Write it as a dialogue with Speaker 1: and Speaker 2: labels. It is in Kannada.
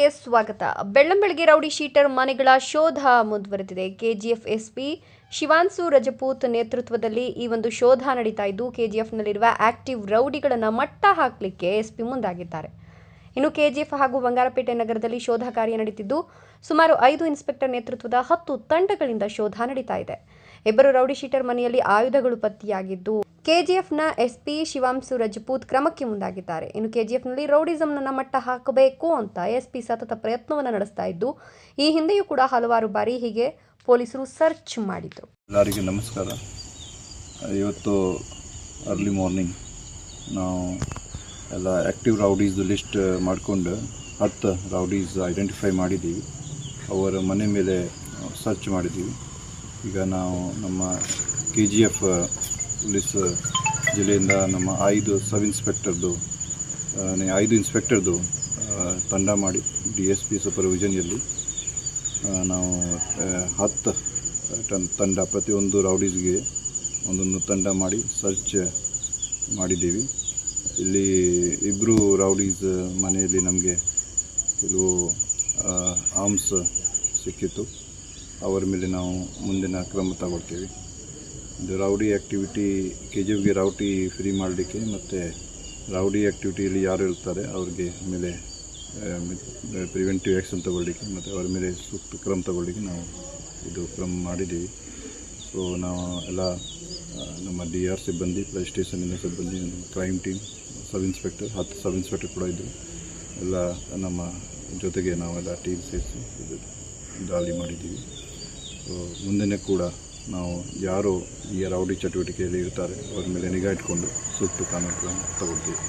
Speaker 1: ಸ್ವಾಗತ. ಬೆಳ್ಳಂಬೆಳಗ್ಗೆ ರೌಡಿ ಶೀಟರ್ ಮನೆಗಳ ಶೋಧ ಮುಂದುವರೆದಿದೆ. ಕೆಜಿಎಫ್ ಎಸ್ಪಿ ಶಿವಾಂಶು ರಜಪೂತ್ ನೇತೃತ್ವದಲ್ಲಿ ಈ ಒಂದು ಶೋಧ ನಡೀತಾ ಇದ್ದು, ಕೆಜಿಎಫ್ನಲ್ಲಿರುವ ಆಕ್ಟಿವ್ ರೌಡಿಗಳನ್ನು ಮಟ್ಟ ಹಾಕಲಿಕ್ಕೆ ಎಸ್ಪಿ ಮುಂದಾಗಿದ್ದಾರೆ. ಇನ್ನು ಕೆಜಿಎಫ್ ಹಾಗೂ ಬಂಗಾರಪೇಟೆ ನಗರದಲ್ಲಿ ಶೋಧ ಕಾರ್ಯ ನಡೀತಿದ್ದು, ಸುಮಾರು 5 ಇನ್ಸ್ಪೆಕ್ಟರ್ ನೇತೃತ್ವದ 10 ತಂಡಗಳಿಂದ ಶೋಧ ನಡೀತಾ ಇದೆ. ಇಬ್ಬರು ರೌಡಿ ಶೀಟರ್ ಮನೆಯಲ್ಲಿ ಆಯುಧಗಳು ಪತ್ತೆಯಾಗಿದ್ದು, ಕೆಜಿಎಫ್ನ ಎಸ್ಪಿ ಶಿವಾಂಶು ರಜಪೂತ್ ಕ್ರಮಕ್ಕೆ ಮುಂದಾಗಿದ್ದಾರೆ. ಇನ್ನು ಕೆಜಿಎಫ್ನಲ್ಲಿ ರೌಡಿಸಂನ ಮಟ್ಟ ಹಾಕಬೇಕು ಅಂತ ಎಸ್ಪಿ ಸತತ ಪ್ರಯತ್ನವನ್ನು ನಡೆಸ್ತಾ ಇದ್ದು, ಈ ಹಿಂದೆಯೂ ಕೂಡ ಹಲವಾರು ಬಾರಿ ಹೀಗೆ ಪೊಲೀಸರು ಸರ್ಚ್ ಮಾಡಿದ್ರು.
Speaker 2: ಎಲ್ಲರಿಗೂ ನಮಸ್ಕಾರ. ಇವತ್ತು ಅರ್ಲಿ ಮಾರ್ನಿಂಗ್ ನಾವು ಎಲ್ಲ ಆ್ಯಕ್ಟಿವ್ ರೌಡೀಸ್ ಲಿಸ್ಟ್ ಮಾಡಿಕೊಂಡು 10 ರೌಡೀಸ್ ಐಡೆಂಟಿಫೈ ಮಾಡಿದ್ದೀವಿ. ಅವರ ಮನೆ ಮೇಲೆ ಸರ್ಚ್ ಮಾಡಿದ್ದೀವಿ. ಈಗ ನಾವು ನಮ್ಮ KGF ಪೊಲೀಸ್ ಜಿಲ್ಲೆಯಿಂದ ನಮ್ಮ 5 ಸಬ್ ಇನ್ಸ್ಪೆಕ್ಟರ್ದು 5 ಇನ್ಸ್ಪೆಕ್ಟರ್ದು ತಂಡ ಮಾಡಿ DSP ಸೂಪರ್ವಿಷನ್ನಲ್ಲಿ ನಾವು 10 ತಂಡ ಪ್ರತಿಯೊಂದು ರೌಡೀಸ್ಗೆ ಒಂದೊಂದು ತಂಡ ಮಾಡಿ ಸರ್ಚ್ ಮಾಡಿದ್ದೀವಿ. ಇಲ್ಲಿ ಇಬ್ಬರು ರೌಡೀಸ್ ಮನೆಯಲ್ಲಿ ನಮಗೆ ಕೆಲವು ಆರ್ಮ್ಸ್ ಸಿಕ್ಕಿತ್ತು. ಅವರ ಮೇಲೆ ನಾವು ಮುಂದಿನ ಕ್ರಮ ತಗೊಳ್ತೀವಿ. ಇದು ರೌಡಿ ಆ್ಯಕ್ಟಿವಿಟಿ KGFಗೆ ರೌಡಿ ಫ್ರೀ ಮಾಡಲಿಕ್ಕೆ ಮತ್ತು ರೌಡಿ ಆ್ಯಕ್ಟಿವಿಟಿಯಲ್ಲಿ ಯಾರು ಇರ್ತಾರೆ ಅವ್ರಿಗೆ ಮೇಲೆ ಪ್ರಿವೆಂಟಿವ್ ಆ್ಯಕ್ಷನ್ ತಗೊಳ್ಳಿಕ್ಕೆ ಮತ್ತು ಅವರ ಮೇಲೆ ಸೂಕ್ತ ಕ್ರಮ ತಗೊಳ್ಳಿಕ್ಕೆ ನಾವು ಇದು ಕ್ರಮ ಮಾಡಿದ್ದೀವಿ. ಸೊ ನಾವು ಎಲ್ಲ ನಮ್ಮ DR ಸಿಬ್ಬಂದಿ, ಪ್ಲಸ್ ಸ್ಟೇಷನಿನ ಸಿಬ್ಬಂದಿ, crime team, sub inspector 10 sub inspector ಕೂಡ ಇದ್ದರು. ಎಲ್ಲ ನಮ್ಮ ಜೊತೆಗೆ ನಾವೆಲ್ಲ ಟೀಮ್ ಸೇರಿಸಿ ಇದು ದಾಳಿ ಮಾಡಿದ್ದೀವಿ. ಸೊ ಮುಂದೆ ಕೂಡ ನಾವು ಯಾರು ಈ ರೌಡಿ ಚಟುವಟಿಕೆಯಲ್ಲಿ ಇರ್ತಾರೆ ಅವ್ರ ಮೇಲೆ ನಿಗಾ ಇಟ್ಕೊಂಡು ಸೂಕ್ತ ಕಾನೂನು ಕ್ರಮ ತಗೊಳ್ತೀವಿ.